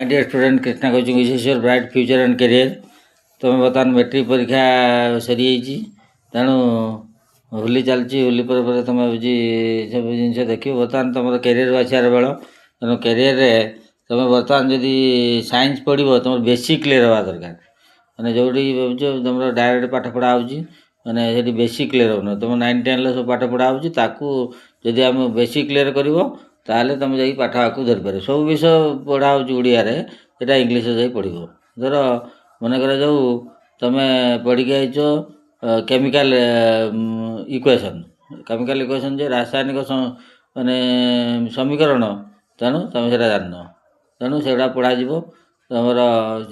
Dear student Krishna coaching विशेष your bright future and career तुम बर्तमान मैट्रिक परीक्षा सरी तेणु होली चलती होली पर तुम सब जिन देख बर्तमान तुम कैरियर बाछार बेल तेणु कैरियर तुम बर्तमान जदि साइंस पढ़ो तुम बेसिक क्लीयर हवा दरकार मैंने जो तुम डायरेक्ट पाठ पढ़ा मैंने बेसिक क्लीयर होना तुम 9-10 सब पाठ पढ़ा होदी आम बेसिक क्लीयर कर ताहले तुम जा पाठ आगे धरी पार सब विषय पढ़ा ओडिया यहाँ इंग्लीश जा पढ़ धर मन कर जो तुम पढ़ी आईच केमिकल इक्वेशन जे रासायनिक माने समीकरण तेणु तुम से जान तेणु से पढ़ा तुम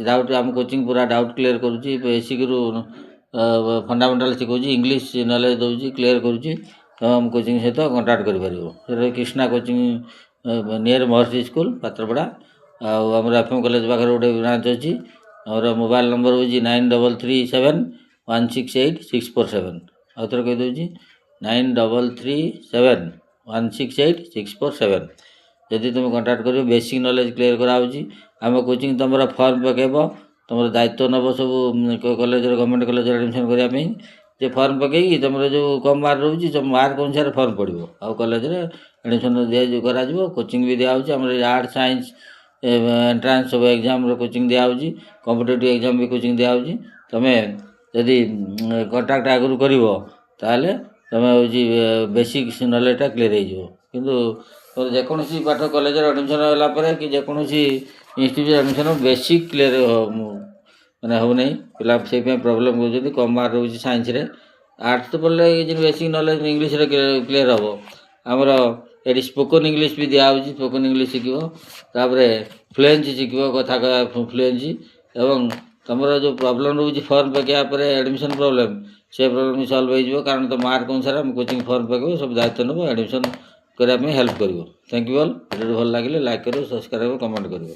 डाउट आम कोचिंग पूरा डाउट क्लीयर करुँची बेसिक रु फंडामेंटाल शिखा इंग्लीश नॉलेज दूसरी क्लीयर करुँची तुम कोचिंग सहित कंटाक्ट कर कृष्णा कोचिंग नियर महर्षि स्कूल पात्रपड़ा आमर एफएम कॉलेज पाखे गोटे ब्रांच अच्छी आमर मोबाइल नंबर हूँ 9337168647 आउ थे कहीदे 9337168647 जदि तुम कंटाक्ट कर बेसिक नॉलेज क्लीयर कराऊँगी आम कोचिंग तुम फॉर्म पकेब तुम दायित्व नब सब कॉलेज गवर्नमेंट कॉलेज एडमिशन करने जे फॉर्म पकई तुम जो कम मार्क रोचे तुम मार्क अनुसार फॉर्म पड़ो आउ कॉलेज एडमिशन दिया करा कोचिंग भी दिया आम आर्ट साइंस एंट्रांस सब एग्जाम कोचिंग दिया कॉम्पिटिटिव एग्जाम भी कोचिंग दिया तुम्हें जदि कंटाक्ट आगु कर तुम हूँ बेसिक नॉलेजटा क्लीयर हो जेकोसी पाठ कॉलेज एडमिशन होगा कि जेकोसी इंस्टीट्यूट एडमिशन बेसिक क्लीयर मैंने हो नहीं पिला से प्रोब्लेम हो कम मार्क रोचे साइंस आर्ट्स तो पढ़ले बेसिक नॉलेज इंग्लीश क्लीयर हम आमर ये स्पोकन इंग्लीश भी दिया स्पोकन इंग्लीश शिखर फ्लुएंसी शिख कथा कह फ्लुएंसी एवं तुम जो प्रॉब्लम रोचे फॉर्म पकड़ा एडमिशन प्रॉब्लम से प्रॉब्लम सॉल्व हो कारण तो मार्क अनुसार कोचिंग फॉर्म पकड़ सब दायित्व नब एडमिशन करने हेल्प कर थैंक यू ऑल वीडियो भल लगे लाइक करो सब्सक्राइब कमेंट करो।